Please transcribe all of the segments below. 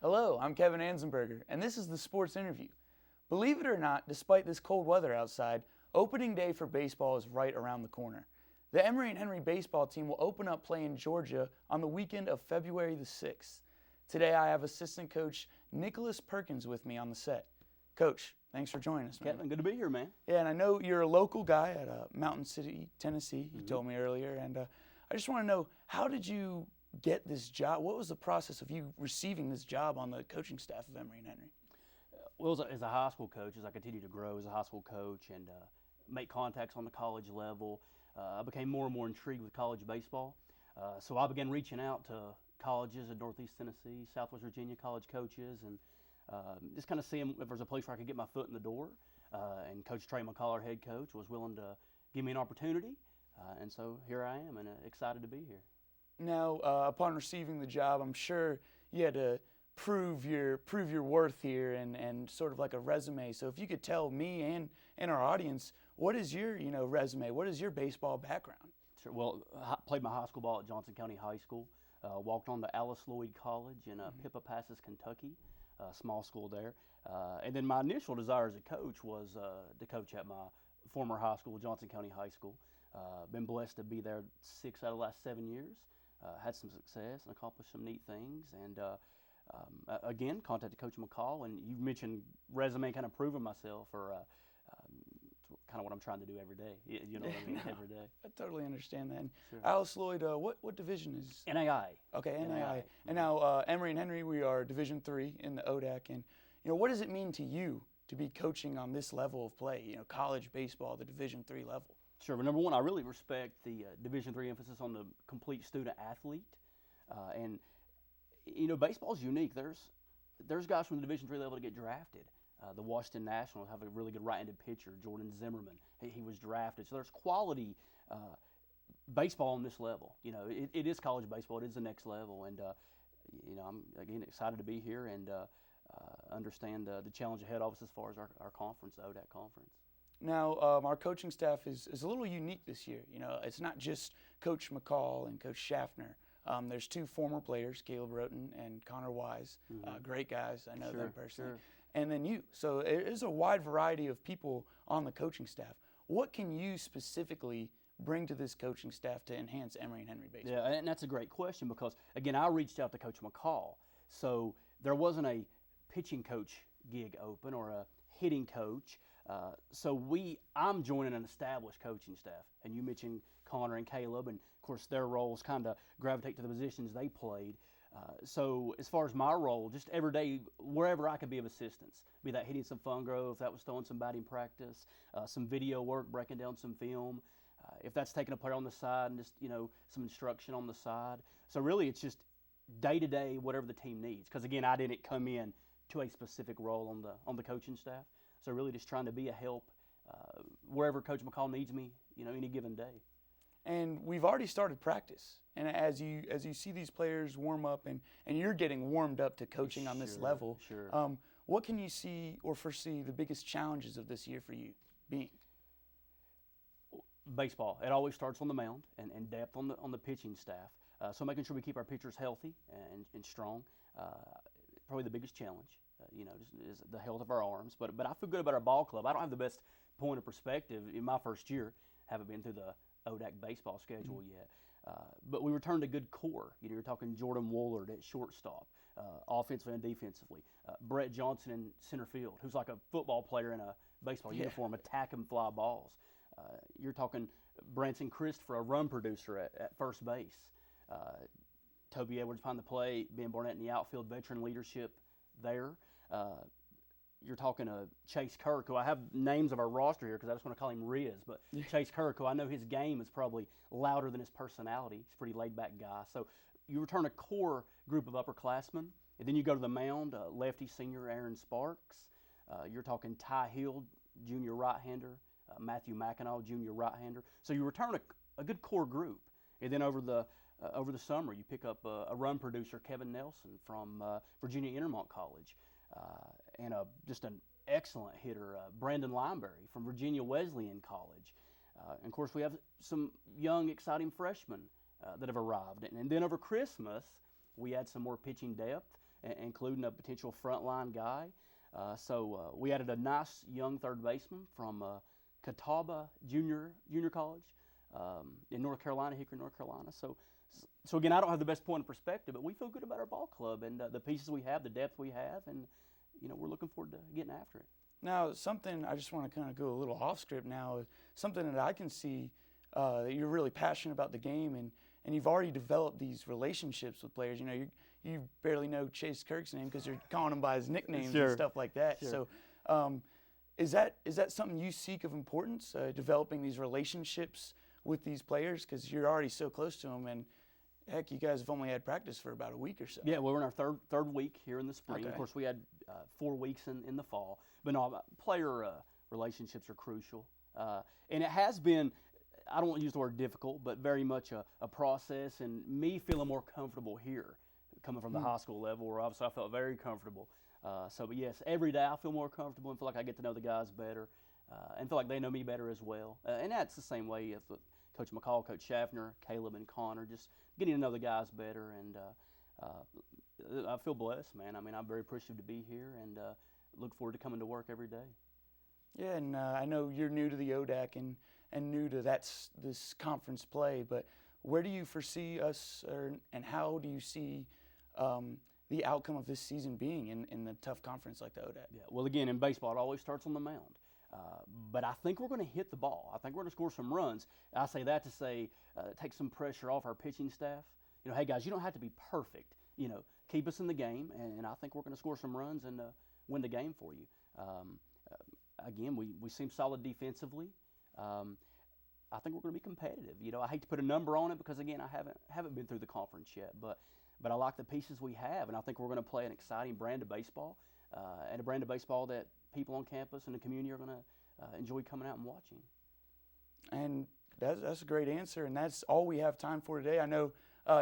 Hello, I'm Kevin Anzenberger, and this is the Sports Interview. Believe it or not, despite this cold weather outside, opening day for baseball is right around the corner. The Emory and Henry baseball team will open up play in Georgia on the weekend of February the 6th. Today I have assistant coach Nicholas Perkins with me on the set. Coach, thanks for joining us, man. Kevin, good to be here, man. Yeah, and I know you're a local guy at Mountain City, Tennessee, you told me earlier, and I just want to know, how did you get this job? What was the process of you receiving this job on the coaching staff of Emory and Henry? Well, as a high school coach, as I continue to grow as a high school coach and make contacts on the college level, I became more and more intrigued with college baseball. So I began reaching out to colleges in Northeast Tennessee, Southwest Virginia college coaches, and just kind of seeing if there's a place where I could get my foot in the door. And Coach Trey McCall, our head coach, was willing to give me an opportunity. And so here I am and excited to be here. Now, upon receiving the job, I'm sure you had to prove your worth here and sort of like a resume. So if you could tell me and our audience, what is your resume? What is your baseball background? Sure. Well, I played my high school ball at Johnson County High School. Walked on to Alice Lloyd College in Pippa Passes, Kentucky, a small school there. And then my initial desire as a coach was to coach at my former high school, Johnson County High School. Been blessed to be there 6 out of the last 7 years. Had some success and accomplished some neat things. And again, contacted Coach McCall. And you mentioned resume, kind of proving myself, or kind of what I'm trying to do every day. You know what I mean? No, every day. I totally understand that. And Sure. Alice Lloyd, what division is? NAI. Okay, NAI. NAI. And now Emory and Henry, we are Division III in the ODAC. And what does it mean to you to be coaching on this level of play? College baseball, the Division III level. Sure. But number one, I really respect the Division III emphasis on the complete student athlete. And baseball's unique. There's guys from the Division III level that get drafted. The Washington Nationals have a really good right-handed pitcher, Jordan Zimmerman. He was drafted. So there's quality baseball on this level. It is college baseball. It is the next level. And, I'm, again, excited to be here and understand the challenge ahead of us as far as our conference, the ODAC conference. Now, our coaching staff is a little unique this year. It's not just Coach McCall and Coach Schaffner. There's two former players, Caleb Roten and Connor Wise, great guys. I know them personally. Sure. And then you. So it is a wide variety of people on the coaching staff. What can you specifically bring to this coaching staff to enhance Emory and Henry baseball? Yeah, and that's a great question because, again, I reached out to Coach McCall. So there wasn't a pitching coach gig open or a hitting coach. I'm joining an established coaching staff. And you mentioned Connor and Caleb, and of course their roles kind of gravitate to the positions they played. So as far as my role, just every day, wherever I could be of assistance, be that hitting some fun growth, if that was throwing some batting practice, some video work, breaking down some film, if that's taking a player on the side and just, some instruction on the side. So really it's just day-to-day, whatever the team needs. Because again, I didn't come in to a specific role on the coaching staff. So really just trying to be a help wherever Coach McCall needs me, any given day. And we've already started practice. And as you see these players warm up and you're getting warmed up to coaching on this level, what can you see or foresee the biggest challenges of this year for you being? Baseball. It always starts on the mound and depth on the pitching staff. So making sure we keep our pitchers healthy and strong, probably the biggest challenge. Just is the health of our arms. But I feel good about our ball club. I don't have the best point of perspective in my first year. Haven't been through the ODAC baseball schedule yet. But we returned a good core. You're talking Jordan Woolard at shortstop, offensively and defensively. Brett Johnson in center field, who's like a football player in a baseball uniform, attack and fly balls. You're talking Branson Christopher, a run producer at first base. Toby Edwards behind the plate, Ben Barnett in the outfield, veteran leadership there. You're talking Chase Kirk, who I have names of our roster here because I just want to call him Riz, but Chase Kirk, who I know his game is probably louder than his personality. He's a pretty laid-back guy. So you return a core group of upperclassmen, and then you go to the mound, lefty senior Aaron Sparks. You're talking Ty Hill, junior right-hander, Matthew McEnall, junior right-hander. So you return a good core group, and then over the summer you pick up a run producer, Kevin Nelson from Virginia Intermont College. And just an excellent hitter, Brandon Lineberry from Virginia Wesleyan College. And of course, we have some young, exciting freshmen that have arrived. And then over Christmas, we had some more pitching depth. including a potential frontline guy. So we added a nice young third baseman from Catawba Junior College in North Carolina, Hickory, North Carolina. So again, I don't have the best point of perspective, but we feel good about our ball club and the pieces we have, the depth we have, and we're looking forward to getting after it. Now, something I just want to kind of go a little off script now, something that I can see that you're really passionate about the game, and you've already developed these relationships with players. You barely know Chase Kirk's name because you're calling him by his nicknames Sure. and stuff like that. Sure. So is that something you seek of importance, developing these relationships with these players, because you're already so close to them, and heck, you guys have only had practice for about a week or so. Yeah, well, we're in our third week here in the spring. Okay. Of course, we had 4 weeks in the fall. But no, player relationships are crucial. And it has been, I don't want to use the word difficult, but very much a process, and me feeling more comfortable here, coming from the high school level, where obviously I felt very comfortable. But yes, every day I feel more comfortable and feel like I get to know the guys better, and feel like they know me better as well. And that's the same way with Coach McCall, Coach Schaffner, Caleb, and Connor, just getting to know the guys better. And I feel blessed, man. I mean, I'm very appreciative to be here, and look forward to coming to work every day. Yeah, and I know you're new to the ODAC and new to this conference play, but where do you foresee us, and how do you see the outcome of this season being in the tough conference like the ODAC? Yeah, well, again, in baseball, it always starts on the mound. But I think we're going to hit the ball. I think we're going to score some runs. I say that to say take some pressure off our pitching staff. Hey, guys, you don't have to be perfect. Keep us in the game, and I think we're going to score some runs and win the game for you. Again, we seem solid defensively. I think we're going to be competitive. I hate to put a number on it because, again, I haven't been through the conference yet, but I like the pieces we have, and I think we're going to play an exciting brand of baseball, and a brand of baseball that people on campus and the community are going to enjoy coming out and watching. And that's a great answer, and that's all we have time for today. I know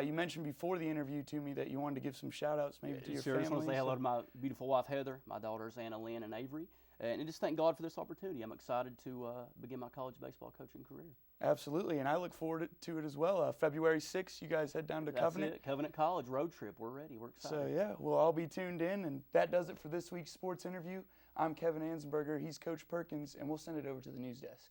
you mentioned before the interview to me that you wanted to give some shout-outs maybe to your Sure, family. I just want to say hello to my beautiful wife, Heather, my daughters, Anna, Lynn, and Avery, and just thank God for this opportunity. I'm excited to begin my college baseball coaching career. Absolutely, and I look forward to it as well. February 6th, you guys head down to Covenant. That's it, Covenant College road trip. We're ready. We're excited. So, yeah, we'll all be tuned in, and that does it for this week's sports interview. I'm Kevin Ansberger. He's Coach Perkins, and we'll send it over to the news desk.